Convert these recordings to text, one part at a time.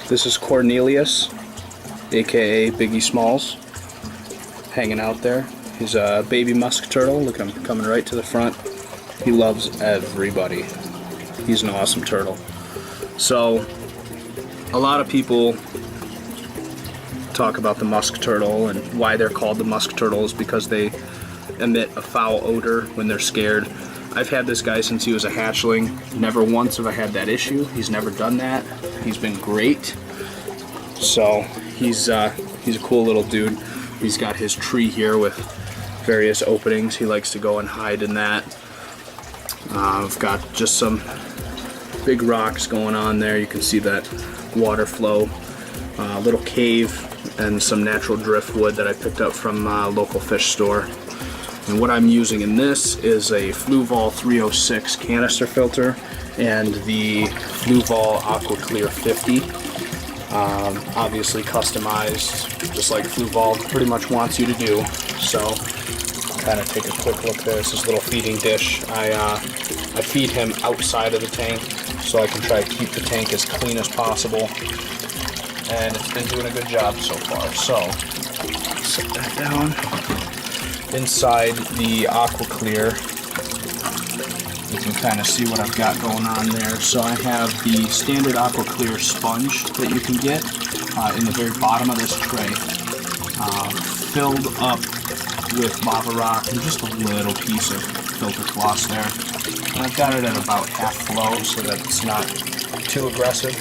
This is Cornelius, aka Biggie Smalls, hanging out there. He's a baby musk turtle. Look at him coming right to the front. He loves everybody. He's an awesome turtle. So, a lot of people talk about the musk turtle and why they're called the musk turtles, because they emit a foul odor when they're scared. I've had this guy since he was a hatchling. Never once have I had that issue. He's never done that. He's been great. So he's a cool little dude. He's got his tree here with various openings. He likes to go and hide in that. I've got just some big rocks going on there. You can see that water flow. A little cave and some natural driftwood that I picked up from a local fish store. And what I'm using in this is a Fluval 306 canister filter and the Fluval Aqua Clear 50. Obviously customized, just like Fluval pretty much wants you to do. So, kind of take a quick look there. It's this little feeding dish. I feed him outside of the tank so I can try to keep the tank as clean as possible. And it's been doing a good job so far. So, set that down. Inside the Aqua Clear, you can kind of see what I've got going on there. So I have the standard Aqua Clear sponge that you can get in the very bottom of this tray, filled up with lava rock and just a little piece of filter floss there. And I've got it at about half flow so that it's not too aggressive,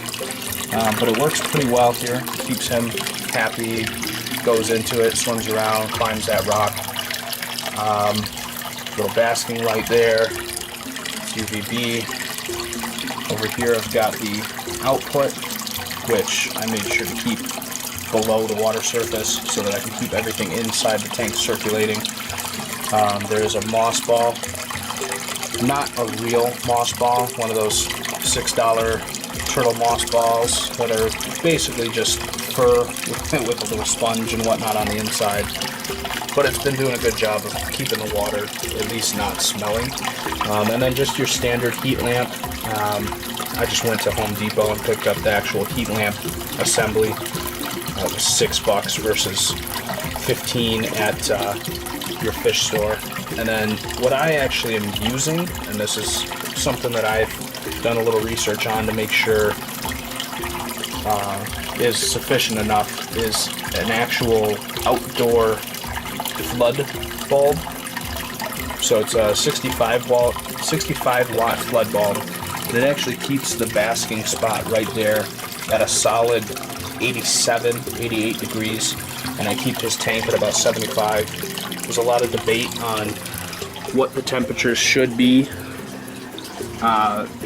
but it works pretty well here. It keeps him happy, goes into it, swims around, climbs that rock. Little basking light there, UVB. Over here I've got the output, which I made sure to keep below the water surface so that I can keep everything inside the tank circulating. There is a moss ball, not a real moss ball, one of those $6 turtle moss balls that are basically just fur with a little sponge and whatnot on the inside. But it's been doing a good job of keeping the water at least not smelling. And then just your standard heat lamp. I just went to Home Depot and picked up the actual heat lamp assembly. It was $6 versus $15 at your fish store. And then what I actually am using, and this is something that I've done a little research on to make sure is sufficient enough, is an actual outdoor flood bulb. So it's a 65 watt flood bulb, and it actually keeps the basking spot right there at a solid 87, 88 degrees, and I keep his tank at about 75. There's a lot of debate on what the temperatures should be.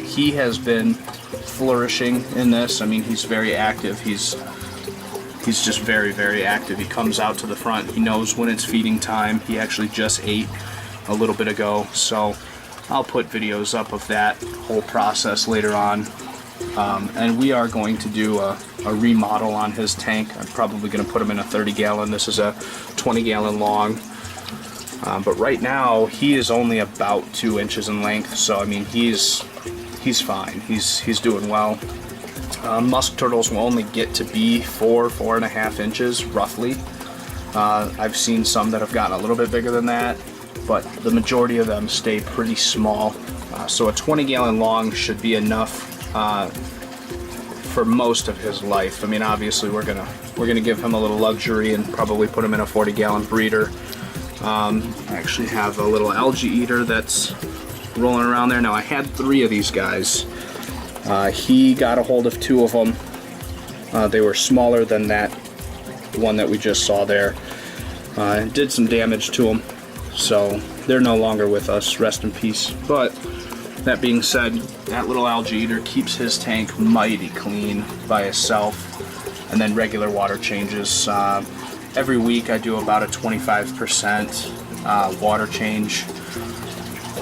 He has been flourishing in this. I mean, he's very active. He's just very, very active. He comes out to the front. He knows when it's feeding time. He actually just ate a little bit ago, so I'll put videos up of that whole process later on. And we are going to do a remodel on his tank. I'm probably going to put him in a 30-gallon. This is a 20-gallon long. But right now, he is only about 2 inches in length, so I mean, he's fine. He's doing well. Musk turtles will only get to be 4.5 inches roughly. I've seen some that have gotten a little bit bigger than that, but the majority of them stay pretty small. So a 20-gallon long should be enough for most of his life. I mean, obviously we're gonna give him a little luxury and probably put him in a 40-gallon breeder. I actually have a little algae eater that's rolling around there. Now I had 3 of these guys. He got a hold of 2 of them. They were smaller than that one that we just saw there. Did some damage to them, so they're no longer with us. Rest in peace. But that being said, that little algae eater keeps his tank mighty clean by itself, and then regular water changes. Every week I do about a 25% water change,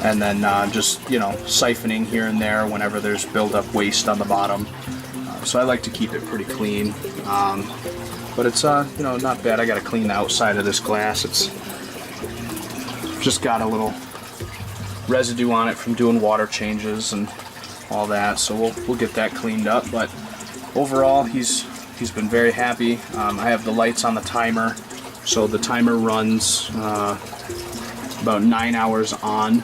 and then just, you know, siphoning here and there whenever there's build-up waste on the bottom. So I like to keep it pretty clean, but it's you know, not bad. I got to clean the outside of this glass. It's just got a little residue on it from doing water changes and all that, so we'll get that cleaned up. But overall, he's been very happy. I have the lights on the timer, so the timer runs about 9 hours on,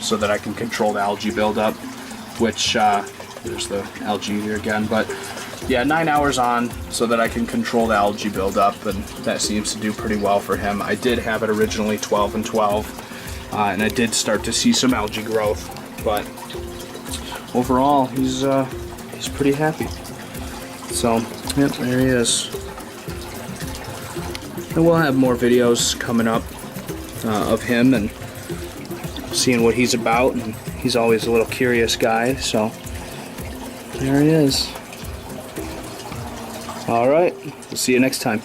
so that I can control the algae buildup. Which there's the algae here again, but yeah, 9 hours on, so that I can control the algae buildup, and that seems to do pretty well for him. I did have it originally 12 and 12, and I did start to see some algae growth, but overall, he's pretty happy. So, yep, there he is. And we'll have more videos coming up of him and seeing what he's about, and he's always a little curious guy, so there he is. All right, we'll see you next time.